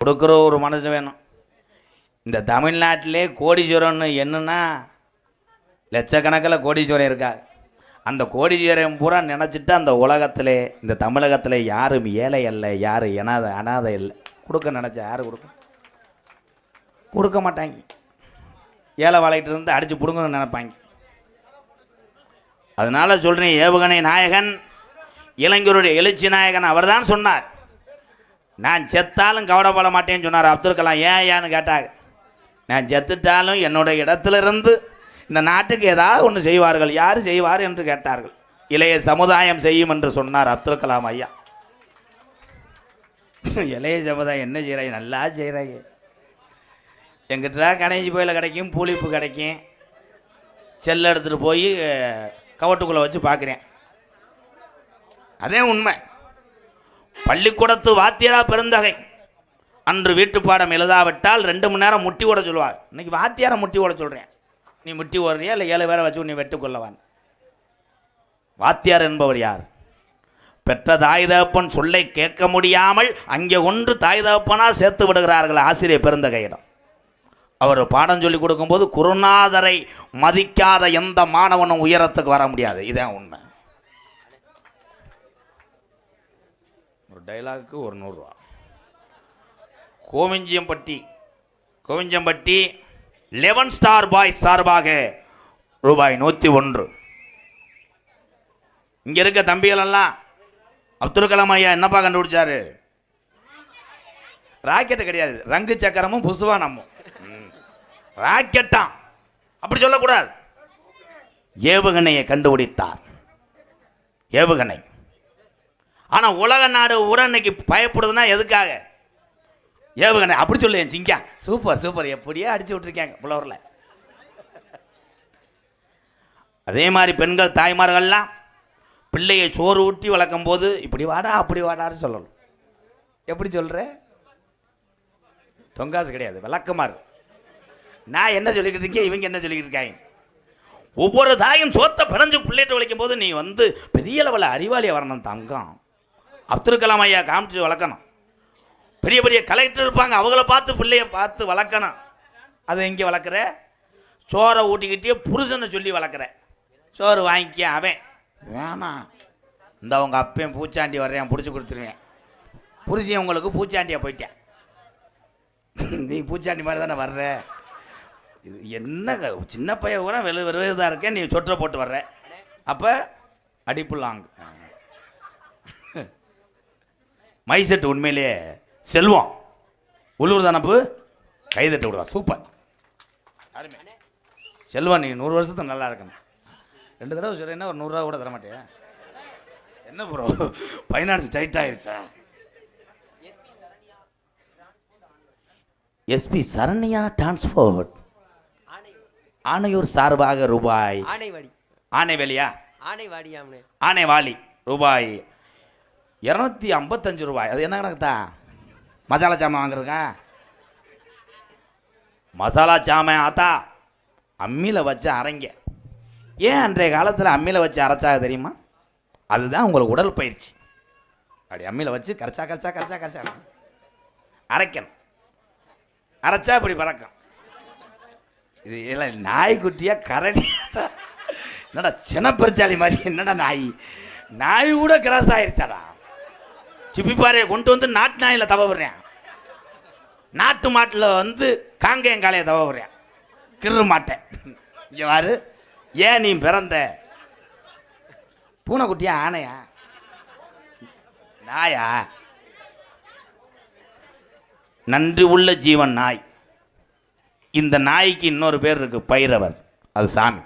கொடுக்குற ஒரு மனசு வேணும். இந்த தமிழ்நாட்டிலே கோடீஸ்வரன் என்னன்னா லட்சக்கணக்கில் கோடீஸ்வரன் இருக்கா. அந்த கோடீஸ்வரன் பூரா நினச்சிட்டு அந்த உலகத்தில் இந்த தமிழகத்தில் யாரும் ஏழை அல்ல, யாரும் அனாதை இல்லை. கொடுக்க நினச்சா யார் கொடுக்க மாட்டாங்க. ஏழை வாழைகிட்டு இருந்து அடித்து பிடுங்கன்னு நினைப்பாங்க. அதனால சொல்கிறேன், ஏவுகணை நாயகன் இளைஞருடைய எழுச்சி நாயகன் அவர் தான் சொன்னார், நான் செத்தாலும் கவலைப்பட மாட்டேன்னு சொன்னார் அப்துல் கலாம். ஏன்னு கேட்டாங்க, நான் செத்துட்டாலும் என்னோட இடத்திலிருந்து இந்த நாட்டுக்கு ஏதாவது ஒன்று செய்வார்கள். யார் செய்வார் என்று கேட்டார்கள். இளைய சமுதாயம் செய்யும் என்று சொன்னார் அப்துல் கலாம் ஐயா. இளைய சமுதாயம் என்ன செய்கிறாங்க? நல்லா செய்கிறாங்க. எங்கிட்ட கணேஜி கோயிலில் கிடைக்கும், பூலிப்பு கிடைக்கும். செல்ல எடுத்துகிட்டு போய் கவட்டுக்குள்ளே வச்சு பார்க்குறேன். அதே உண்மை. பள்ளிக்கூடத்து வாத்தியாரா பெருந்தகை அன்று வீட்டு பாடம் எழுதாவிட்டால் 2 மணி நேரம் முட்டி ஓட சொல்லுவார். இன்னைக்கு வாத்தியாரை முட்டி ஓட சொல்கிறேன். நீ முட்டி ஓடுறியா இல்லை 7 பேரை வச்சு நீ வெட்டுக்கொள்ளவான்? வாத்தியார் என்பவர் யார்? பெற்ற தாய் தகப்பன் சொல்லை கேட்க முடியாமல் அங்கே ஒன்று தாய் தகப்பனாக சேர்த்து விடுகிறார்கள் ஆசிரியர் பெருந்தகையிடம். அவர் பாடம் சொல்லி கொடுக்கும்போது குருநாதரை மதிக்காத எந்த மாணவனும் உயரத்துக்கு வர முடியாது. இதான் உண்மை. ஒரு டைலாக்கு ஒரு 100 ரூபா. கோவிஞ்சம்பட்டி 11 ஸ்டார் பாய்ஸ் சார்பாக ரூபாய் 101. இங்க இருக்க தம்பிகள் எல்லாம் அப்துல் கலாம் ஐயா என்னப்பா கண்டுபிடிச்சாரு? ராக்கெட்டு கிடையாது, ரங்கு சக்கரமும் புசுவானமும். ராக்கெட்டாம் அப்படி சொல்லக்கூடாது. ஏவுகணையை கண்டுபிடித்தார். ஏவுகணை. ஆனா உலக நாடு உர இன்னைக்கு பயப்படுதுன்னா எதுக்காக? ஏவுகணை. அப்படி சொல்லு சிங்கா. சூப்பர் சூப்பர், எப்படியே அடிச்சு விட்டுருக்காங்க புலவரில். அதே மாதிரி பெண்கள் தாய்மார்கள்லாம் பிள்ளையை சோறு ஊட்டி வளர்க்கும் போது இப்படி வாடா அப்படி வாடான்னு சொல்லணும். எப்படி சொல்ற? தொங்காசு கிடையாது, விளக்கமாறு. நான் என்ன சொல்லிக்கிட்டு இருக்கேன், இவங்க என்ன சொல்லிக்கிட்டு இருக்காங்க? ஒவ்வொரு தாயும் சோத்தை பிணைஞ்சு பிள்ளைகிட்ட வளைக்கும் போது நீ பெரிய லெவலில் அறிவாளியை வரணும் தங்கம். அப்துல் கலாம் ஐயா காமிச்சு வளர்க்கணும். பெரிய பெரிய கலெக்டர் இருப்பாங்க, அவங்கள பார்த்து பிள்ளைய பார்த்து வளர்க்கணும். அது எங்கே வளர்க்குற? சோறை ஊட்டிக்கிட்டே புருஷனை சொல்லி வளர்க்குற. சோறு வாங்கிக்க, அவன் வேணாம் இந்த அவங்க அப்பையும் பூச்சாண்டி வர்றேன் பிடிச்சி கொடுத்துருவேன். புருஷன் உங்களுக்கு பூச்சாண்டியாக போயிட்டேன். நீ பூச்சாண்டி மாதிரி தானே வர்ற. இது என்ன சின்ன பையன் கூட வெறுதாக இருக்கேன், நீ சொற்றை போட்டு வர்ற. அப்போ அடிப்புலாங்க மைசெட்டு உண்மையிலேயே செல்வம். உள்ளூர் தானப்பு கைதட்டு விடுவா. சூப்பர் செல்வம், நீ 100 வருஷத்துக்கு நல்லா இருக்கணும். 2 தடவை சொல்றேன்னா ஒரு 100 ரூபா கூட தர மாட்டேன். என்ன ப்ரோ ஃபைனான்ஸ் டைட் ஆயிடுச்சா? எஸ்பி சரண்யா டிரான்ஸ்போர்ட் ஆணையூர் சார்பாக ரூபாய் ஆனைவாளி ரூபாய் 255 ரூபாய். அது என்ன கணக்குதா? மசாலா சாமான் வாங்குறதுக்கா? மசாலா சாமான் ஆத்தா அம்மியில் வச்சு அரைங்க. ஏன் அன்றைய காலத்தில் அம்மியில் வச்சு அரைச்சாக தெரியுமா? அதுதான் உங்களுக்கு உடல் பயிற்சி. அப்படி அம்மியில் வச்சு கரைச்சா அரைக்கணும். அரைச்சா இப்படி பறக்கும். இது எல்லாம் நாய்க்குட்டியா கரடி? என்னடா சின்னப்பெருச்சாளி மாதிரி என்னடா நாய் கூட கிராஸ் ஆயிடுச்சாடா. சிப்பிப்பாறையை கொண்டு வந்து நாட்டு நாயில் தவ விடுறேன். நாட்டு மாட்டில் காங்கேயங்காலையை தவ விடுறேன். கிரு மாட்டேன். இங்கே வாரு, ஏன் நீ பிறந்த பூனைக்குட்டியா ஆனையா நாயா? நன்றி உள்ள ஜீவன் நாய். இந்த நாய்க்கு இன்னொரு பேர் இருக்கு, பைரவர். அது சாமி.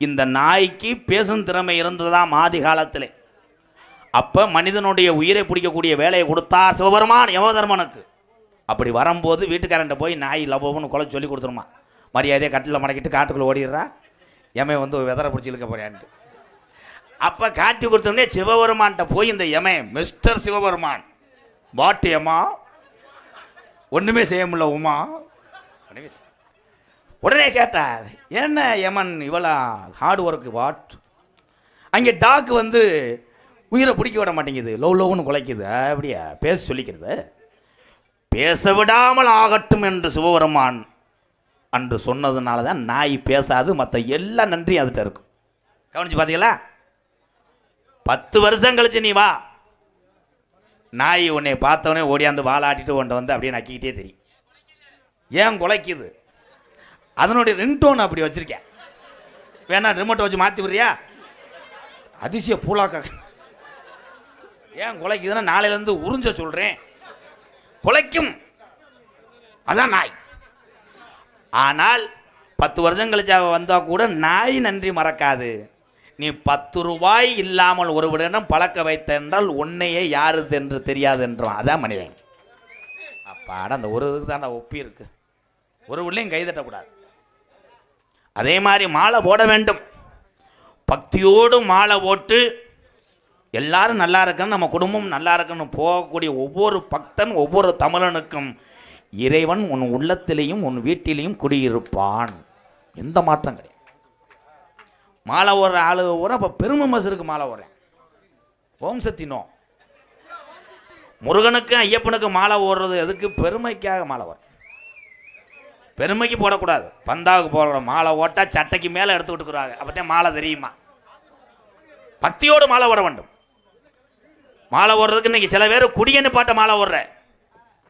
இந்த நாய்க்கு பேசும் திறமை இருந்ததாம் ஆதி காலத்தில். அப்போ மனிதனுடைய உயிரை பிடிக்கக்கூடிய வேலையை கொடுத்தா சிவபெருமான் யமதர்மனுக்கு. அப்படி வரும்போது வீட்டுக்காரன்ட்ட போய் நாய் லவ்னு கொலை சொல்லி கொடுத்துருமா. மரியாதையை கட்டில் மடக்கிட்டு காட்டுக்குள்ளே ஓடிடுறா. எமை வெதரை பிடிச்சி இழுக்க போறியான்ட்டு. அப்போ காட்டி கொடுத்தோடனே சிவபெருமான்கிட்ட போய் இந்த எமை, மிஸ்டர் சிவபெருமான், வாட் எமா, ஒன்றுமே செய்ய முடியல உமா. உடனே கேட்டார், என்ன யமன் இவ்வளோ ஹார்ட் ஒர்க்கு? வாட்? அங்கே டாக் உயிரை பிடிக்க விட மாட்டேங்குது, லோன்னு குலைக்குது. அப்படியா பேச சொல்லிக்கிறது? பேச விடாமல் ஆகட்டும் என்று சிவபெருமான் அன்று சொன்னதுனால தான் நாய் பேசாது, மற்ற எல்லா நன்றியும் அதுகிட்ட இருக்கும். கவனிச்சு பார்த்தீங்களா? 10 வருஷம் கழிச்சு நீ வா, நாய் உன்னை பார்த்தவொடனே ஓடியாந்து வாலாட்டிட்டு கொண்டு வந்து அப்படியே நக்கிக்கிட்டே தெரியும். ஏன் குலைக்குது? அதனுடைய ரிங்டோன் அப்படி வச்சிருக்கேன். வேணா ரிமோட்டை வச்சு மாற்றி விடுறியா? அதிசய பூலாக்கா. ஏன் குலைக்குதுன்னா நாளையிலேருந்து உறிஞ்ச சொல்கிறேன், குலைக்கும். அதான் நாய். ஆனால் 10 வருஷம் கழிச்சு அவ வந்தால் கூட நாய் நன்றி மறக்காது. நீ 10 ரூபாய் இல்லாமல் ஒருவரிடம் பழக்க வைத்த என்றால் உன்னையே யாருது என்று தெரியாது என்றான். அதான் மனிதன். அப்பாடா, அந்த ஒரு இதுக்கு தான் ஒப்பி இருக்கு. ஒரு உள்ளையும் கைதட்டக்கூடாது. அதே மாதிரி மாலை போட வேண்டும். பக்தியோடு மாலை போட்டு எல்லாரும் நல்லா இருக்கணும், நம்ம குடும்பம் நல்லா இருக்கணும் போகக்கூடிய ஒவ்வொரு பக்தன், ஒவ்வொரு தமிழனுக்கும் இறைவன் உன் உள்ளத்திலேயும் உன் வீட்டிலையும் குடியிருப்பான். எந்த மாற்றம் கிடையாது. மாலை ஓடுற ஆளு ஓர அப்போ பெருமை மசருக்கு மாலை ஓடுறேன். ஓம் சக்தி நோ. முருகனுக்கு ஐயப்பனுக்கு மாலை ஓடுறது எதுக்கு? பெருமைக்காக மாலை ஓடுற. பெருமைக்கு போடக்கூடாது, பந்தாவுக்கு போடக்கூடாது. மாலை ஓட்டா சட்டைக்கு மேலே எடுத்து விட்டுக்கிறாங்க, அப்போதான் மாலை தெரியுமா. பக்தியோடு மாலை ஓட வேண்டும். மாலை ஓடுறதுக்கு இன்னைக்கு சில பேர் குடியன்னு பாட்ட மாலை ஓடுற.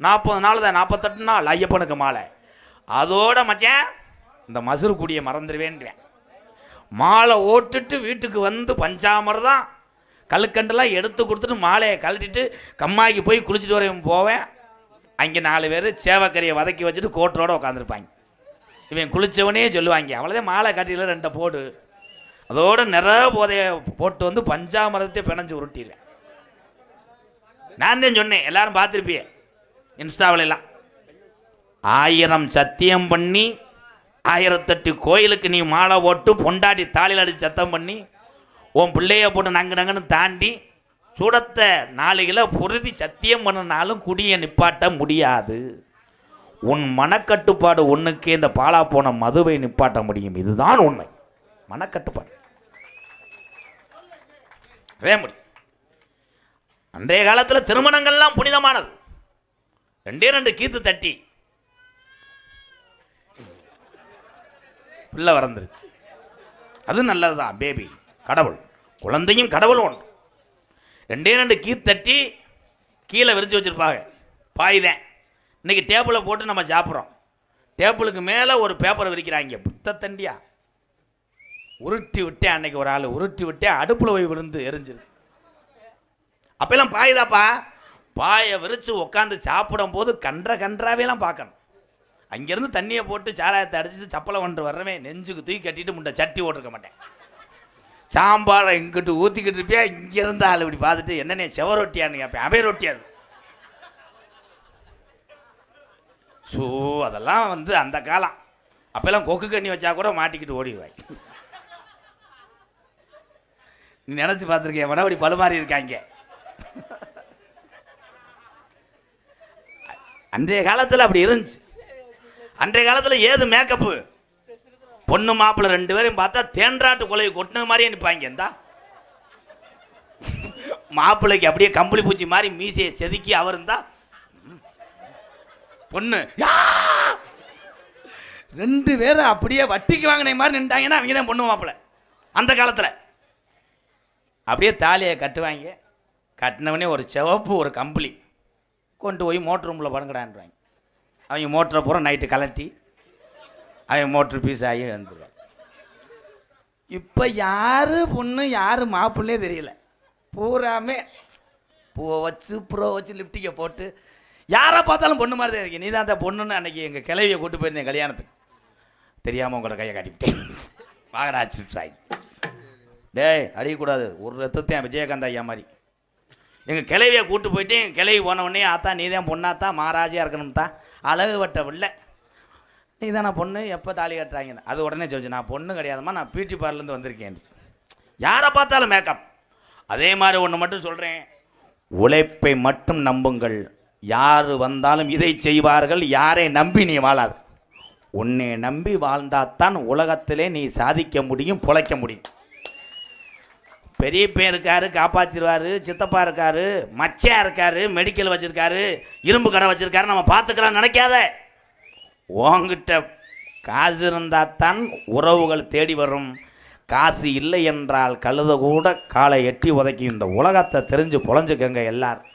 40 நாள் தான், 48 நாள் ஐயப்பனுக்கு மாலை. அதோட மச்சான் இந்த மசுறு குடியை மறந்துடுவேன். மாலை ஓட்டுட்டு வீட்டுக்கு வந்து பஞ்சாமரம் கல்லுக்கண்டெல்லாம் எடுத்து கொடுத்துட்டு மாலையை கழட்டிட்டு கம்மாய்க்கு போய் குளிச்சுட்டு வரையும் போவேன். அங்கே 4 பேர் சேவக்கரியை வதக்கி வச்சுட்டு கோட்டரோடு உட்காந்துருப்பாங்க. இவன் குளித்தவனே சொல்லுவாங்க, அவ்வளோதான் மாலை கட்டியில் 2 போடு. அதோட நிறைய போதைய போட்டு வந்து பஞ்சாமரத்தை பிணைஞ்சு உருட்டிடுவேன். நான் தான் சொன்னேன், எல்லாரும் பார்த்துருப்பியே இன்ஸ்டாவிலெல்லாம். 1000 சத்தியம் பண்ணி 1008 கோயிலுக்கு நீ மாலை போட்டு பொண்டாட்டி தாலியில் அடித்து சத்தம் பண்ணி உன் பிள்ளைய போட்டு நங்குன்னு தாண்டி சுடத்தை 4 கிலோ பொருதி சத்தியம் பண்ணினாலும் குடியை நிப்பாட்ட முடியாது. உன் மனக்கட்டுப்பாடு ஒன்றுக்கே இந்த பாலா போன மதுவை நிப்பாட்ட முடியும். இதுதான் உண்மை. மனக்கட்டுப்பாடு அதே முடியும். அன்றைய காலத்தில் திருமணங்கள்லாம் புனிதமானது. 2 கீத்து தட்டி பிள்ளை வறந்துருச்சு, அது நல்லதுதான். பேபி கடவுள், குழந்தையும் கடவுள் ஒன்று. 2 கீத்து தட்டி கீழே விரிச்சு வச்சுருப்பாங்க. பாய்தான் இன்னைக்கு டேபிளை போட்டு நம்ம சாப்பிட்றோம். டேபிளுக்கு மேலே ஒரு பேப்பரை விரிக்கிறாங்க. புத்த தண்டியா உருட்டி விட்டேன். அன்னைக்கு ஒரு ஆள் உருட்டி விட்டேன், அடுப்பில் போய் விழுந்து எரிஞ்சிருச்சு. அப்பெல்லாம் பாயுதாப்பா. பாயை விரித்து உட்காந்து சாப்பிடும் போது கன்றாவேலாம் பார்க்கணும். அங்கேருந்து தண்ணியை போட்டு சாராயத்தை அடிச்சுட்டு சப்பலை ஒன்று வர்றவன் நெஞ்சுக்கு தூக்கி கட்டிட்டு முண்டை சட்டி ஓட்டிருக்க மாட்டேன். சாம்பாரை இங்கிட்டு ஊற்றிக்கிட்டு இருப்பியா, இங்கேருந்து ஆள் இப்படி பார்த்துட்டு என்னன்னே செவரொட்டியான்னு கேட்பேன். அவை ரொட்டியாது. ஸோ அதெல்லாம் வந்து அந்த காலம். அப்போல்லாம் கொக்கு கண்ணி வச்சா கூட மாட்டிக்கிட்டு ஓடிடுவாய். நீ நினச்சி பார்த்துருக்கேன், மனபடி பழுமாறி இருக்காங்க. அன்றைய காலத்தில் அப்படி இருந்துச்சு. அன்றைய காலத்தில் ஏது மேக்கப்பு? பொண்ணு மாப்பிள்ளை 2 பேரையும் பார்த்தா தேன்றாட்டு கொலையை கொட்டின மாதிரியே நிற்பாங்க. இருந்தா மாப்பிள்ளைக்கு அப்படியே கம்பளி பூச்சி மாதிரி மீசையை செதுக்கி அவர் இருந்தா பொண்ணு 2 பேரும் அப்படியே வட்டிக்கு வாங்கின மாதிரி நின்றாங்கன்னா அவங்க தான் பொண்ணு மாப்பிள்ளை. அந்த காலத்தில் அப்படியே தாலியை கட்டுவாங்க. கட்டினவனே ஒரு சிவப்பு ஒரு கம்பளி கொண்டு போய் மோட்ரு ரூமில் படுங்கடான்றாங்க. அவங்க மோட்டரை பூரா நைட்டு கலட்டி அவங்க மோட்ரு பீஸ் ஆகி வந்துடுவாங்க. இப்போ யார் பொண்ணு யார் மாப்பிள்ளையே தெரியல. பூராமே பூவை வச்சு ப்ரோ வச்சு லிப்டிக்கை போட்டு யாரை பார்த்தாலும் பொண்ணு மாதிரி தான் இருக்கேன். நீ தான் அந்த பொண்ணுன்னு அன்றைக்கி எங்கள் கிளவியை கூட்டு போயிருந்தேன் கல்யாணத்துக்கு. தெரியாமல் உங்களோட கையை காட்டிவிட்டேன். வாகடாச்சிட்டாய். டேய் அடிக்கக்கூடாது, ஒரு ரத்தத்தையும் விஜயகாந்த் ஐயா மாதிரி. எங்கள் கிளவியை கூட்டு போயிட்டு எங்கள் கிளவி போன உடனே ஆத்தா நீ தான் பொண்ணாத்தான் மாராஜியாக இருக்கணும் தான், அழகு வட்டவில்லை நீ தான் நான் பொண்ணு, எப்போ தாலி கட்டுறாங்கன்னு. அது உடனே சொல்லிச்சு, நான் பொண்ணு கிடையாதுமா, நான் பியூட்டி பார்லர்லேருந்து வந்திருக்கேன். யாரை பார்த்தாலும் மேக்கப். அதே மாதிரி ஒன்று மட்டும் சொல்கிறேன், உழைப்பை மட்டும் நம்புங்கள். யார் வந்தாலும் இதை செய்வார்கள். யாரை நம்பி நீ வாழாது. உன்னை நம்பி வாழ்ந்தாத்தான் உலகத்திலே நீ சாதிக்க முடியும், பொழைக்க முடியும். பெரியப்பன் இருக்காரு, காப்பாற்றிடுவார். சித்தப்பா இருக்காரு, மச்சா இருக்காரு, மெடிக்கல் வச்சுருக்காரு, இரும்பு கடை வச்சுருக்காரு, நம்ம பார்த்துக்கலாம் நினைக்காத. உங்ககிட்ட காசு இருந்தால் தான் உறவுகள் தேடி வரும். காசு இல்லை என்றால் கழுத கூட காலை எட்டி உதைக்கும். இந்த உலகத்தை தெரிஞ்சு பொழஞ்சுக்கங்க எல்லாரும்.